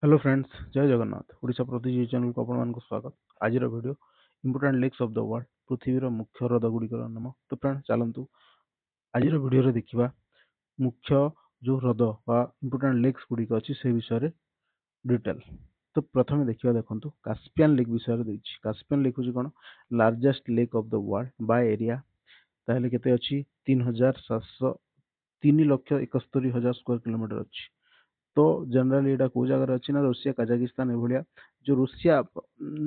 Hello friends, जय जगन्नाथ। ओडिशा प्रतिनिधि channel को आपको स्वागत। आज video important lakes of the world, पृथ्वीर मुख्य हृद गुड़िकर नाम। तो फ्रेंड्स चलतु आज वीडियो देखा मुख्य जो हृद बा इंपोर्टेंट लेक्स गुड़िक अच्छी से विषय डिटेल। तो प्रथम देखा देखो कास्पियन लेक विषय देखिए। कास्पियन लेक हूँ कौन largest lake of the world by area. ताहले केते अछि 3700 3,71,000 स्क्वायर किलोमीटर अच्छी। तो जनरली एटा को जगह अच्छी ना रूसिया काजाकिस्तान एभलिया जो रूसिया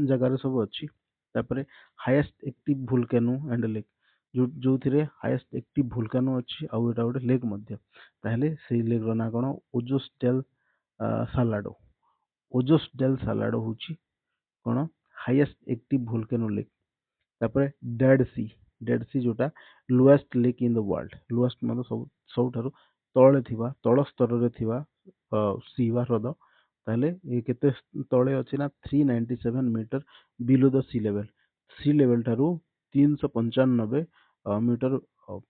जगह सब अच्छी। तापरे highest active volcano and lake जो जो थिरे हाईएस्ट एक्टिव वोल्केनो अच्छी आउ एटा गोटे लेक मध्य। ताहले सेही लेक रो ना कोन ओजोस डेल सालाडो। ओजोस डेल सालाडो होची कोन हाईएस्ट एक्टिव वोल्केनो लेक। तापरे डेड सी जोटा lowest lake in the world. Lowest मतलब सबठारु तळे थिबा तळ स्तर रे थिबा सी वा हृद। ताहले ये केते तळे अछि ना 397 metre below the sea level ठारू 395 मीटर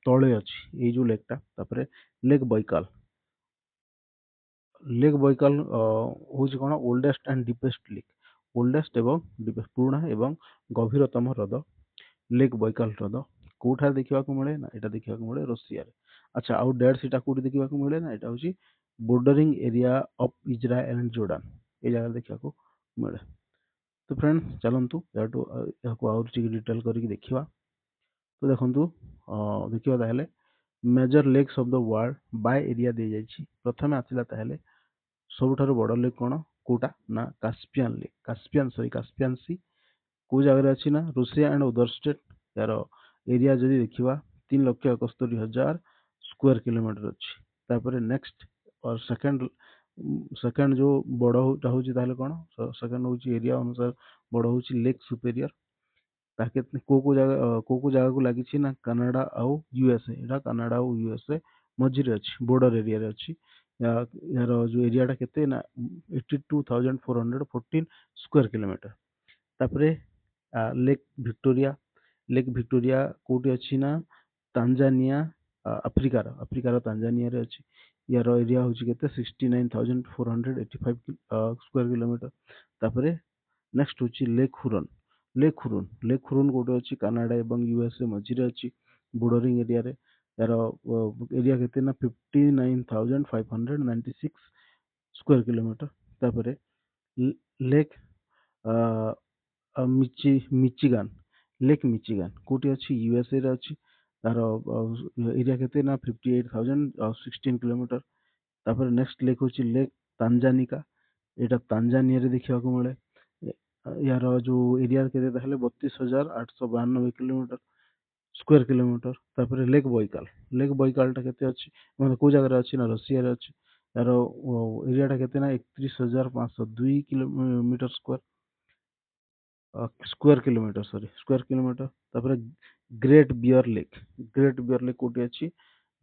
तळे अछि ए जो लेकटा। तापरे लेक बैकाल। लेक बैकाल होची कोन oldest and deepest lake. Oldest एवं डीपेस्ट पुराना एवं गभीरतम हृद लेक बैकाल हृद कोठार देखा मिले ना एटा देखा मिले रशिया रे। अच्छा आउ डेड सीटा कोठी देखा मिले ना एटा होची bordering area of Israel and Jordan ए जगह देखा मिले। तो फ्रेंड्स चलतु या आउर डिटेल करके देखा। तो देखो देखा ताहले major lakes of the world by area दे जाइछि। प्रथमे आसिला ताहले सबुठारु बड़ लेक कोन कोटा ना कास्पियन लेक। कास्पियन सी को जगह अच्छी ना रूसिया एंड अदर स्टेट। यार एरिया जदि देखा 3,71,000 स्क्वायर किलोमीटर अच्छी। तापर नेक्स्ट और सेकंड सेकंड जो बड़ होची ताहले कोन सेकंड होची एरिया अनुसार बड़ होची लेक सुपेरियर। ताके को जगह को लागी ना कनाडा आउ यूएसए। एटा कनाडा आउ यूएसए मझिरे अच्छी बॉर्डर एरिया रे अच्छी। यार जो एरियाटा केते ना 82,414 स्क्वायर किलोमीटर। तापरे लेक विक्टोरिया कोठी अच्छी ना तांजानिया अफ्रिकार तांजानिया रे अच्छी। यार एरिया होची केते 69,485 स्क्वायर किलोमीटर। तापरे नेक्स्ट होची लेक हुरन कोठी अच्छी कनाडा एवं यूएसए मझिरे अच्छी बॉर्डरिंग एरिया रे। यार एरिया केते ना 59,596 स्क्वायर किलोमीटर। तापरे लेक मिचिगान मिचिगान कोठी अच्छी यूएसए रे अच्छी। तार एरिया केते ना 58,016 किलोमीटर। तापर नेक्स्ट लेक होची लेक तांजानिका। एटा तांजानिया रे देखा मिले। यार जो एरिया केते ताहले 32,892 किलोमीटर स्क्वायर किलोमीटर। तापर लेक बैकालटा केते अच्छी मतलब को जगह अच्छी ना रशिया रे अच्छी। यार एरियाटा केते ना 31,502 kilometre square kilometre square kilometre. तापर ग्रेट बियर लेक कोठी अच्छी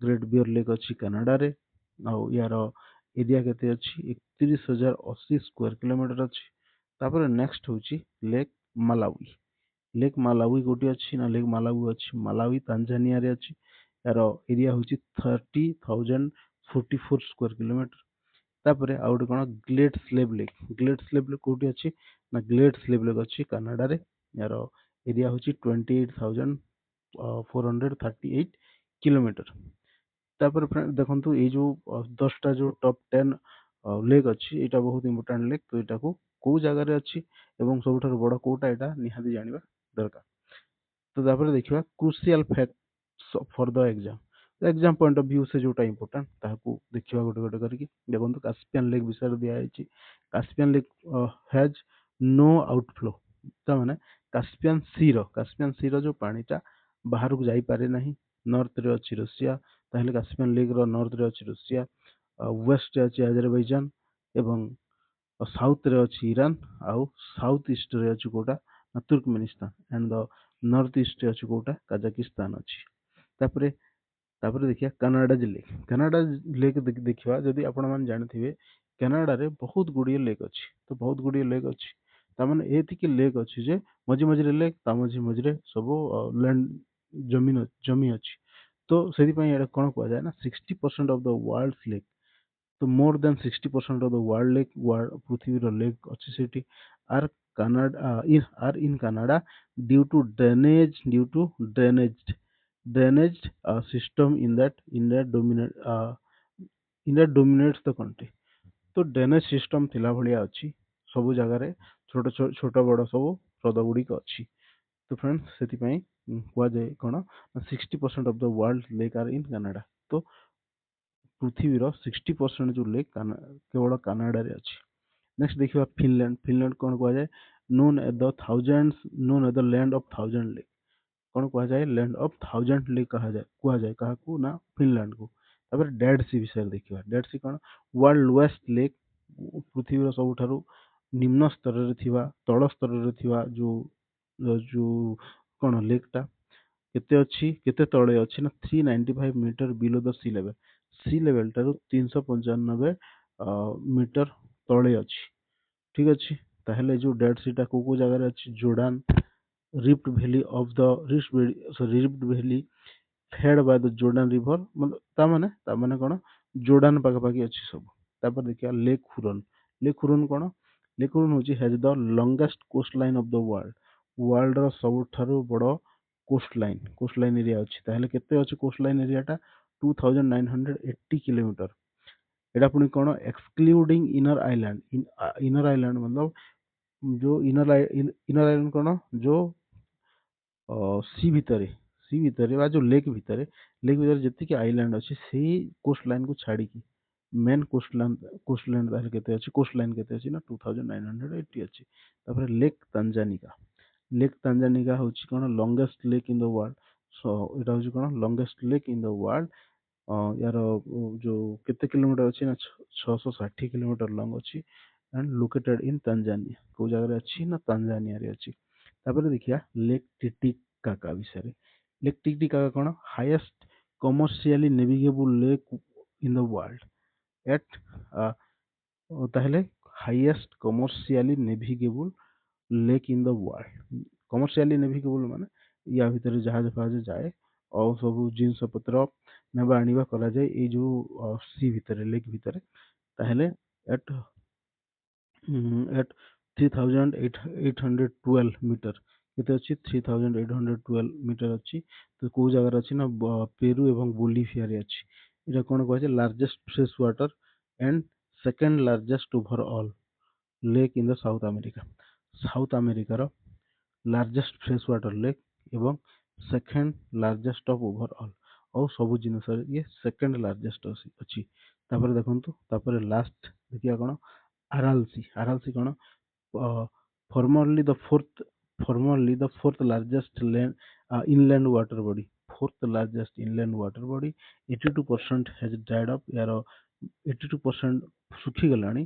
ग्रेट बियर लेक अच्छी कनाडा रे। आउ यार एरिया केते अच्छी 31,080 स्क्वायर किलोमीटर अच्छी। तापर नेक्स्ट होची लेक मालावी कोठी अच्छी ना लेक मालावी अच्छी मालावी तांजानिया रे अच्छी। यार एरिया होची 30,044 स्क्वायर किलोमीटर। तापर आउ गोटे कोन ग्लेट स्लेव लेक कोठी अच्छी ना ग्लेट स्लेव लेक अच्छी कनाडा रे। यार एरिया होची 28,438 किलोमीटर। तापर फ्रेंड देखंतु ए जो 10टा जो टॉप 10 लेक अच्छी एटा बहुत इंपोर्टेंट लेक। तो एटा को जगह रे अच्छी एवं सबठारु बड़ कोटा एटा निहाती जानिबा दरकार। तो तापर देखिबा crucial facts for the exam point of view से जोटा इंपोर्टेंट ताहाकू देखिबा गोटे गोटे करके। देखंतु कास्पियन लेक विषय दिया आइछि। Caspian lake has no outflow. ता माने कास्पियन सी रो जो पानीटा बाहर को जाई पारे नाही। नॉर्थ रे अछि रशिया। ताहले कास्पियन लेक रो नॉर्थ रे अछि रशिया, वेस्ट रे अछि अजरबैजान एवं साउथ रे अछि ईरान आउ साउथ ईस्ट रे अछि कोटा Turkmenistan and the north east रे अछि कोटा काजाकिस्तान अछि। तापरे तापरे देखिया कनाडा लेक देखिबा जदि आपण मान जानिथिबे कनाडा रे बहुत गुडिये लेक अछि। तो बहुत गुडिये लेक अछि ता माने एतिके लेक अछि जे मझि मझिरे लेक ता मझि मझिरे सब लैंड जमी अछि। तो सेहि पई एटा कोन कहै जाय ना 60% ऑफ द वर्ल्ड्स लेक तो more than 60% of the world lake पृथ्वीर लेक अच्छी सेठी आर Canada in Canada due to drainage system in that dominates the country। तो ड्रेनेज सिस्टम थिला भलिया अच्छी सब जगार छोट छोट बड़ सब ह्रद गुड़िक अच्छी। तो फ्रेंड्स से कहुए कौन 60% of the world lake are in Canada। तो पृथ्वीर 60% जो लेक केवल कानाडा रे अच्छी। नेक्स्ट देखिए फिनलैंड। फिनलैंड कौन कहुए known at the land of thousand lake. कौन कहुए लैंड ऑफ थाउजेंड लेक कहुए क्या ना फिनलैंड को। तापर डेड सी विषय देखिए डेड सी कौन वर्ल्ड लोएस्ट लेक पृथ्वीर सबुठारु निम्न स्तर रे थिबा तळ स्तर रे थिबा जो जो कौन लेकटा केते अच्छी केते तळे अच्छी ना 395 metre below the sea level टारू 395 मीटर तळे अच्छी। ठीक अच्छी ताहले जो डेड सीटा को जगह अच्छी Jordan rift valley fed by the Jordan river मतलब ता माने कौन जोर्डान पाखापाखि अच्छी सब। तापर देखिए लेक हुरन कौन लेक हुरन होची has the longest coastline of the world रो सबुठारु बड़ कोस्ट लाइन एरिया अच्छी। ताहले केते अच्छी कोस्ट लाइन एरियाटा 2980 किलोमीटर। एटा पुणी कौन एक्सक्लूडिंग इनर आइलैंड मतलब जो इनर आइलैंड कौन जो सी भितर बा जो लेक भितर जति आइलैंड अच्छी से कोस्ट लाइन को छाड़ी मेन कोस्ट लाइन ताहले केते अछि कोस्ट लाइन केते अछि ना 2980 अछि। तापर लेक तांजानिका होची कौन longest lake in the world. So एटा होची कौन longest lake in the world. यार जो केते किलोमीटर अच्छी ना 660 किलोमीटर लॉन्ग अच्छी एंड लोकेटेड इन तांजानिया को जगह अच्छी ना तांजानिया रे अच्छी। तापर देखिया लेक टिटिकाका विषय लेक टिटिकाका कौन highest commercially navigable lake in the world एट ताहले highest commercially navigable lake in the world. Commercially navigable माने या भितर जहाज फहाज जाए और सब जिनस पत्र नेबा आनिबा करा जाए ए जो सी भितर लेक भितर ताहले एट 3812 मीटर केते अछि 3812 मीटर अछि। तो को जगह अछि ना पेरू एवं बोलिविया रे अछि। एटा कोन कहै छै largest fresh water and second largest overall lake in the South America रो लार्जेस्ट फ्रेश वाटर लेक एवं सेकंड लार्जेस्ट ऑफ ओवरऑल और सब जिनस ये सेकंड लार्जेस्ट अछि। तापर देखंतु तापर लास्ट देखिया कोन आरएलसी कोन formerly the fourth largest inland water body। fourth largest inland water body 82% has dried up यार 82% सुखी गलानी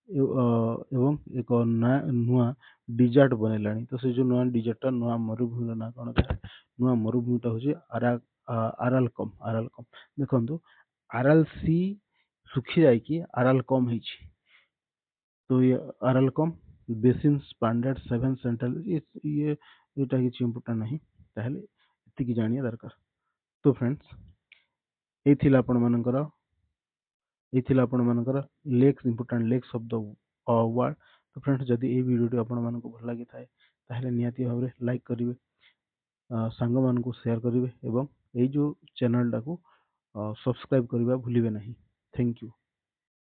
एवं एक नुआ डिजर्ट बनेलानी। तो से जो नुआ डिजर्ट नुआ मरुभूमि ना कौन नुआ मरुभूमिटा होची आरालकम देखंतु आरएलसी सुखी जाय कि आरालकम ହେଇଛି। तो ये आरालकम बेसिन स्टैंडर्ड 7 सेंट्रल ये एटा किछि इंपोर्टेंट नहीं ताहले एतिकी जानिया दरकार। तो फ्रेंड्स एई थिला आपण मानकर lakes important lakes of the world. तो फ्रेंड्स जदि ए वीडियोटी आपण मानको भल लागि थाए ताहले निहाती भाबरे लाइक करिवे सांग मानको शेयर करिवे एवं एई जो चैनल टाको सब्सक्राइब करिवा भूलिबे नहीं। Thank you.